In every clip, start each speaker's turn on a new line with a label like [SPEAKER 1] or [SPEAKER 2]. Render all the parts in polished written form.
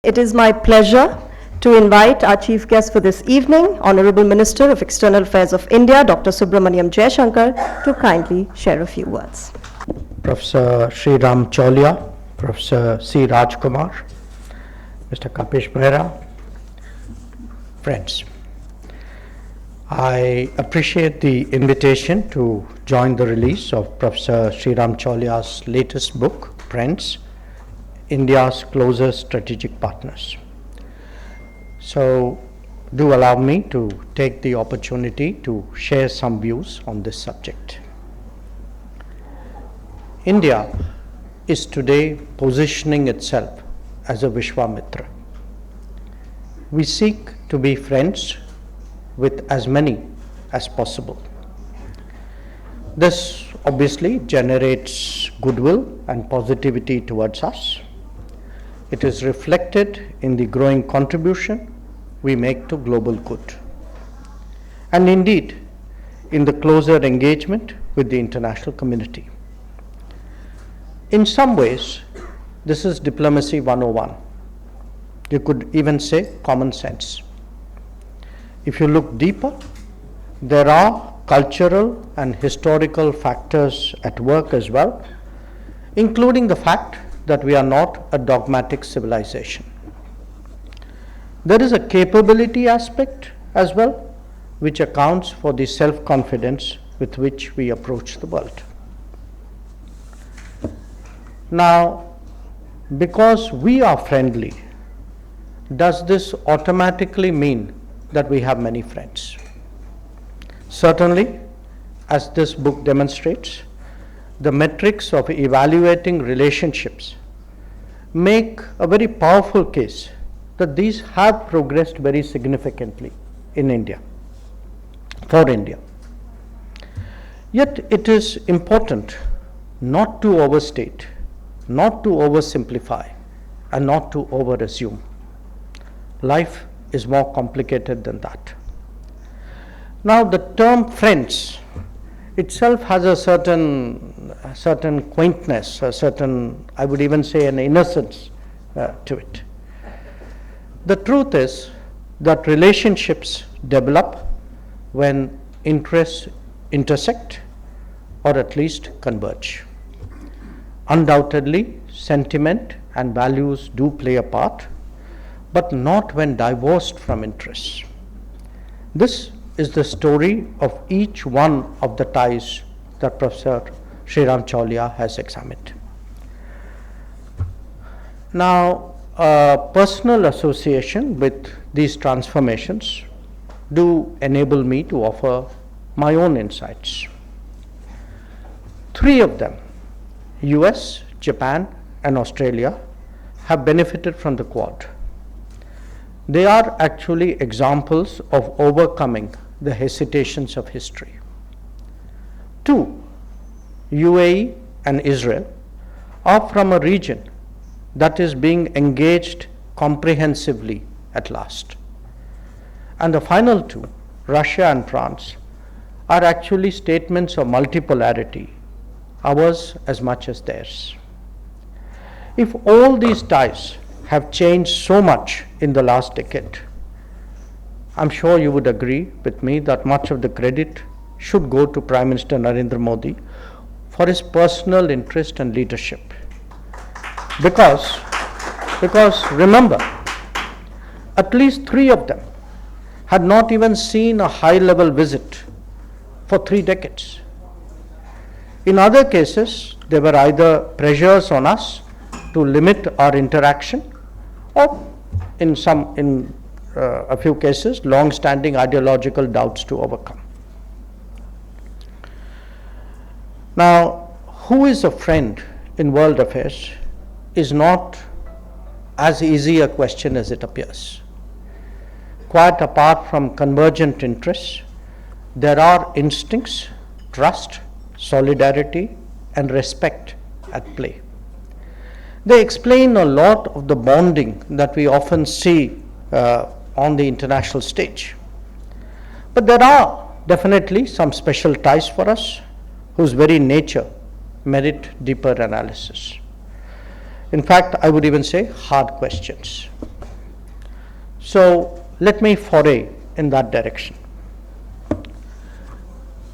[SPEAKER 1] It is my pleasure to invite our chief guest for this evening, Honorable Minister of External Affairs of India, Dr. Jaishankar, to kindly share a few words.
[SPEAKER 2] Professor Sreeram Chaulia, Professor C. Rajkumar, Mr. Kapish Mehra, friends. I appreciate the invitation to join the release of Professor Sreeram Chaulia's latest book, Friends, India's Closest Strategic Partners. So, do allow me to take the opportunity to share some views on this subject. India is today positioning itself as a Vishwamitra. We seek to be friends with as many as possible. This obviously generates goodwill and positivity towards us. It is reflected in the growing contribution we make to global good, and indeed in the closer engagement with the international community. In some ways, this is diplomacy 101. You could even say common sense. If you look deeper, there are cultural and historical factors at work as well, including the fact that we are not a dogmatic civilization. There is a capability aspect as well, which accounts for the self-confidence with which we approach the world. Now, because we are friendly, does this automatically mean that we have many friends? Certainly, as this book demonstrates, the metrics of evaluating relationships make a very powerful case that these have progressed very significantly in India, for India. Yet it is important not to overstate, not to oversimplify, and not to overassume. Life is more complicated than that. Now, the term friends itself has a certain quaintness, a certain, I would even say, an innocence to it. The truth is that relationships develop when interests intersect or at least converge. Undoubtedly, sentiment and values do play a part, but not when divorced from interests. This is the story of each one of the ties that Professor Sreeram Chaulia has examined. Now, personal association with these transformations do enable me to offer my own insights. Three of them, US, Japan, and Australia, have benefited from the Quad. They are actually examples of overcoming the hesitations of history. Two, UAE and Israel, are from a region that is being engaged comprehensively at last. And the final two, Russia and France, are actually statements of multipolarity, ours as much as theirs. If all these ties have changed so much in the last decade, I'm sure you would agree with me that much of the credit should go to Prime Minister Narendra Modi for his personal interest and leadership. Because remember, at least three of them had not even seen a high-level visit for 3 decades. In other cases, there were either pressures on us to limit our interaction, or in a few cases, long-standing ideological doubts to overcome. Now, who is a friend in world affairs is not as easy a question as it appears. Quite apart from convergent interests, there are instincts, trust, solidarity, and respect at play. They explain a lot of the bonding that we often see on the international stage. But there are definitely some special ties for us whose very nature merit deeper analysis. In fact, I would even say hard questions. So let me foray in that direction.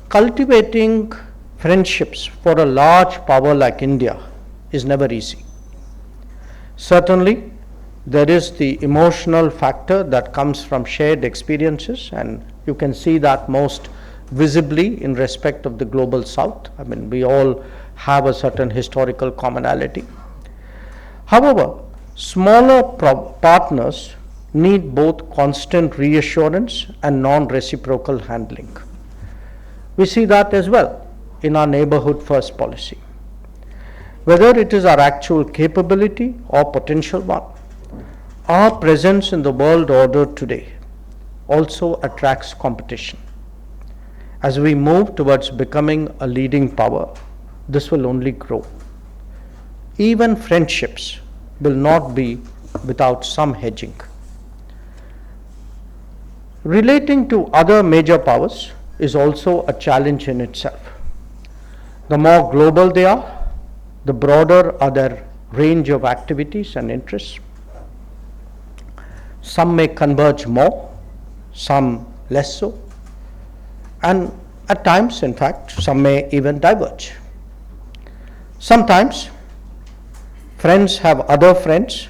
[SPEAKER 2] Cultivating friendships for a large power like India is never easy. Certainly, there is the emotional factor that comes from shared experiences, and you can see that most visibly in respect of the global south. I mean, we all have a certain historical commonality. However, smaller partners need both constant reassurance and non-reciprocal handling. We see that as well in our neighborhood first policy. Whether it is our actual capability or potential one, our presence in the world order today also attracts competition. As we move towards becoming a leading power, this will only grow. Even friendships will not be without some hedging. Relating to other major powers is also a challenge in itself. The more global they are, the broader are their range of activities and interests. Some may converge more, some less so, and at times, in fact, some may even diverge. Sometimes, friends have other friends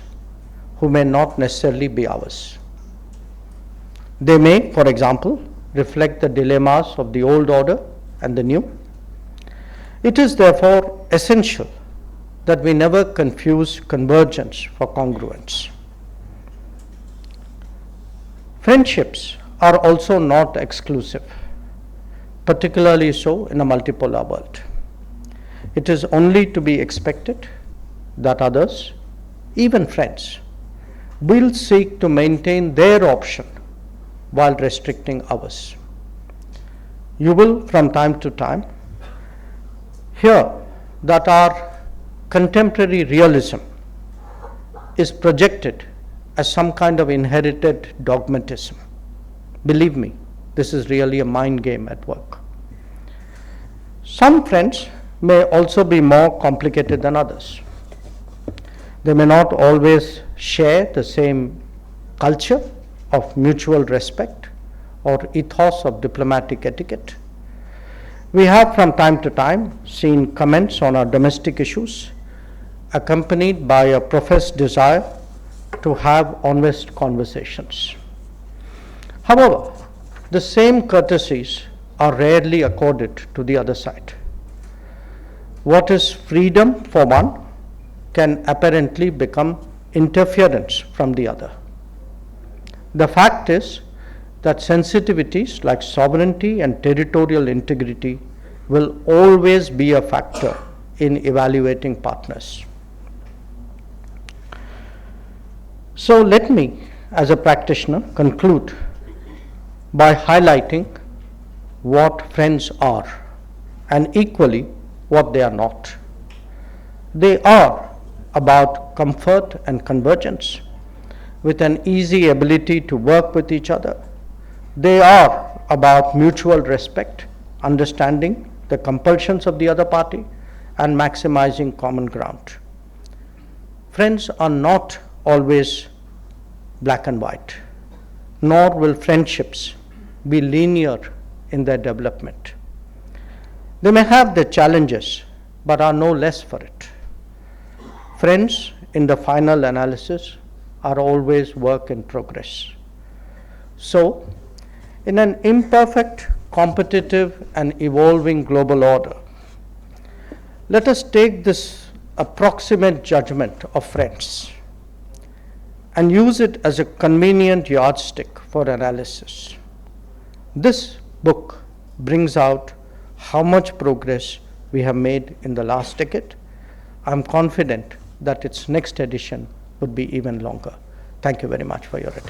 [SPEAKER 2] who may not necessarily be ours. They may, for example, reflect the dilemmas of the old order and the new. It is therefore essential that we never confuse convergence for congruence. Friendships are also not exclusive, particularly so in a multipolar world. It is only to be expected that others, even friends, will seek to maintain their option while restricting ours. You will, from time to time, hear that our contemporary realism is projected as some kind of inherited dogmatism. Believe me, this is really a mind game at work. Some friends may also be more complicated than others. They may not always share the same culture of mutual respect or ethos of diplomatic etiquette. We have from time to time seen comments on our domestic issues accompanied by a professed desire to have honest conversations. However, the same courtesies are rarely accorded to the other side. What is freedom for one can apparently become interference from the other. The fact is that sensitivities like sovereignty and territorial integrity will always be a factor in evaluating partners. So let me, as a practitioner, conclude by highlighting what friends are and equally what they are not. They are about comfort and convergence with an easy ability to work with each other. They are about mutual respect, understanding the compulsions of the other party, and maximizing common ground. Friends are not always black and white, nor will friendships be linear in their development. They may have their challenges, but are no less for it. Friends, in the final analysis, are always work in progress. So, in an imperfect, competitive, and evolving global order, let us take this approximate judgment of friends and use it as a convenient yardstick for analysis. This book brings out how much progress we have made in the last decade. I'm confident that its next edition would be even longer. Thank you very much for your attention.